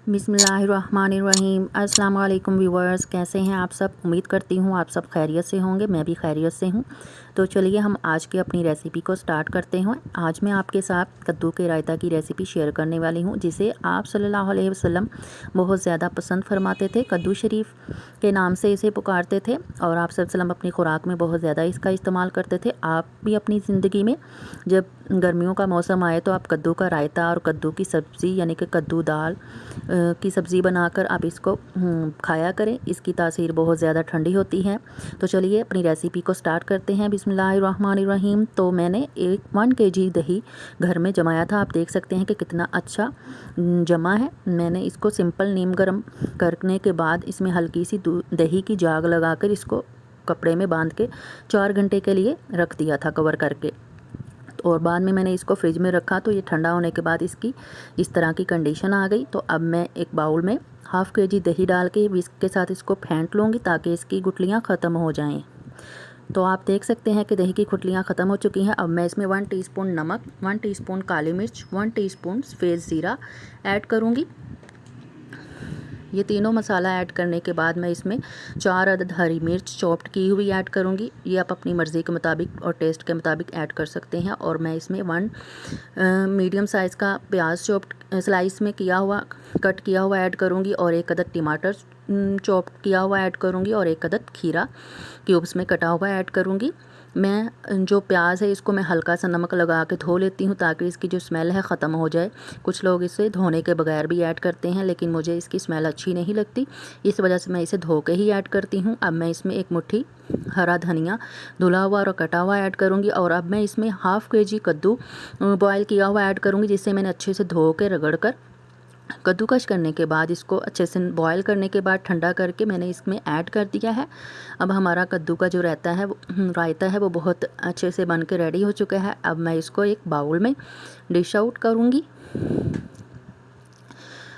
बिस्मिल्लाहिर्रहमानिर्रहीम। अस्सलाम वालेकुम व्यूवर्स, कैसे हैं आप सब। उम्मीद करती हूँ आप सब खैरियत से होंगे। मैं भी खैरियत से हूँ। तो चलिए हम आज की अपनी रेसिपी को स्टार्ट करते हैं। आज मैं आपके साथ कद्दू के रायता की रेसिपी शेयर करने वाली हूँ, जिसे आप सल्लल्लाहु अलैहि वसल्लम बहुत ज़्यादा पसंद फरमाते थे। कद्दू शरीफ के नाम से इसे पुकारते थे और आप वसल्लम अपनी खुराक में बहुत ज़्यादा इसका इस्तेमाल करते थे। आप भी अपनी ज़िंदगी में जब गर्मियों का मौसम आए तो आप कद्दू का रायता और कद्दू की सब्ज़ी यानी कि कद्दू दाल की सब्ज़ी बनाकर आप इसको खाया करें। इसकी तासीर बहुत ज़्यादा ठंडी होती है। तो चलिए अपनी रेसिपी को स्टार्ट करते हैं। बिस्मिल्लाहिर्रहमानिर्रहीम। तो मैंने 1 kg दही घर में जमाया था। आप देख सकते हैं कि कितना अच्छा जमा है। मैंने इसको सिंपल नीम गर्म करने के बाद इसमें हल्की सी दही की जाग लगाकर इसको कपड़े में बांध के 4 घंटे के लिए रख दिया था कवर करके। और बाद में मैंने इसको फ्रिज में रखा तो ये ठंडा होने के बाद इसकी इस तरह की कंडीशन आ गई। तो अब मैं एक बाउल में ½ kg दही डाल के विस्क के साथ इसको फेंट लूँगी ताकि इसकी गुठलियाँ ख़त्म हो जाएं। तो आप देख सकते हैं कि दही की गुठलियाँ ख़त्म हो चुकी हैं। अब मैं इसमें 1 टीस्पून नमक, 1 टीस्पून काली मिर्च, 1 टीस्पून सफ़ेद ज़ीरा ऐड करूँगी। ये तीनों मसाला ऐड करने के बाद मैं इसमें 4 अदद हरी मिर्च चॉप्ड की हुई ऐड करूँगी। ये आप अपनी मर्ज़ी के मुताबिक और टेस्ट के मुताबिक ऐड कर सकते हैं। और मैं इसमें 1 मीडियम साइज़ का प्याज चॉप्ड स्लाइस में किया हुआ कट किया हुआ ऐड करूँगी और 1 अदद टमाटर चॉप्ड किया हुआ ऐड करूँगी और 1 अदद खीरा क्यूब्स में कटा हुआ ऐड करूँगी। मैं जो प्याज है इसको मैं हल्का सा नमक लगा के धो लेती हूँ ताकि इसकी जो स्मेल है ख़त्म हो जाए। कुछ लोग इसे धोने के बगैर भी ऐड करते हैं, लेकिन मुझे इसकी स्मेल अच्छी नहीं लगती, इस वजह से मैं इसे धो के ही ऐड करती हूँ। अब मैं इसमें 1 मुट्ठी हरा धनिया धुला हुआ और कटा हुआ ऐड करूँगी। और अब मैं इसमें ½ kg कद्दू बॉयल किया हुआ ऐड करूँगी, जिससे मैंने अच्छे से धो के रगड़ कर कद्दूकश करने के बाद इसको अच्छे से बॉयल करने के बाद ठंडा करके मैंने इसमें ऐड कर दिया है। अब हमारा कद्दू का जो रायता है वो बहुत अच्छे से बन के रेडी हो चुका है। अब मैं इसको एक बाउल में डिश आउट करूँगी।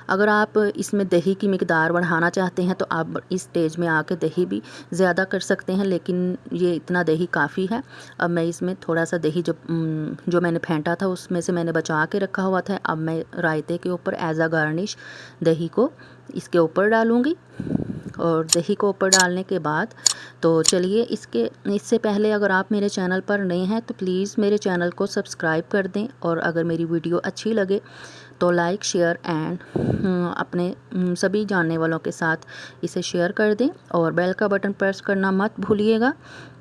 अगर आप इसमें दही की मिकदार बढ़ाना चाहते हैं तो आप इस स्टेज में आके दही भी ज़्यादा कर सकते हैं, लेकिन ये इतना दही काफ़ी है। अब मैं इसमें थोड़ा सा दही जो मैंने फेंटा था उसमें से मैंने बचा के रखा हुआ था। अब मैं रायते के ऊपर एज अ गार्निश दही को इसके ऊपर डालूँगी। और दही को ऊपर डालने के बाद तो चलिए इससे पहले अगर आप मेरे चैनल पर नए हैं तो प्लीज़ मेरे चैनल को सब्सक्राइब कर दें। और अगर मेरी वीडियो अच्छी लगे तो लाइक शेयर एंड अपने सभी जानने वालों के साथ इसे शेयर कर दें और बेल का बटन प्रेस करना मत भूलिएगा,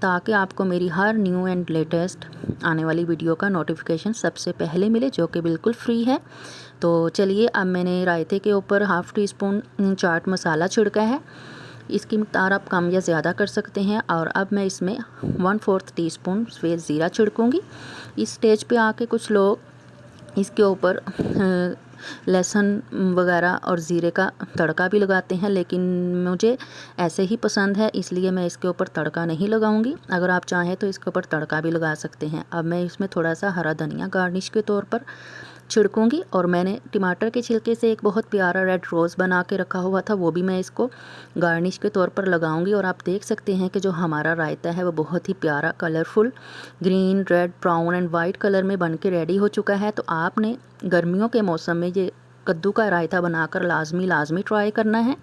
ताकि आपको मेरी हर न्यू एंड लेटेस्ट आने वाली वीडियो का नोटिफिकेशन सबसे पहले मिले, जो कि बिल्कुल फ्री है। तो चलिए अब मैंने रायते के ऊपर ½ टीस्पून चाट मसाला छिड़का है। इसकी मिक़दार आप कम या ज़्यादा कर सकते हैं। और अब मैं इसमें 1/4 टीस्पून सफ़ेद ज़ीरा छिड़कूँगी। इस स्टेज पे आके कुछ लोग इसके ऊपर लहसुन वगैरह और ज़ीरे का तड़का भी लगाते हैं, लेकिन मुझे ऐसे ही पसंद है, इसलिए मैं इसके ऊपर तड़का नहीं लगाऊंगी। अगर आप चाहें तो इसके ऊपर तड़का भी लगा सकते हैं। अब मैं इसमें थोड़ा सा हरा धनिया गार्निश के तौर पर छिड़कूंगी। और मैंने टमाटर के छिलके से एक बहुत प्यारा रेड रोज़ बना के रखा हुआ था, वो भी मैं इसको गार्निश के तौर पर लगाऊंगी। और आप देख सकते हैं कि जो हमारा रायता है वो बहुत ही प्यारा colourful green, red, brown and white colour में बन के रेडी हो चुका है। तो आपने गर्मियों के मौसम में ये कद्दू का रायता बनाकर लाजमी ट्राई करना है,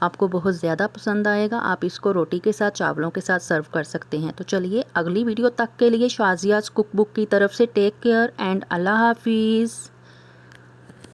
आपको बहुत ज़्यादा पसंद आएगा। आप इसको रोटी के साथ, चावलों के साथ सर्व कर सकते हैं। तो चलिए अगली वीडियो तक के लिए शाज़ियाज़ कुक बुक की तरफ से टेक केयर एंड अल्लाह हाफिज़।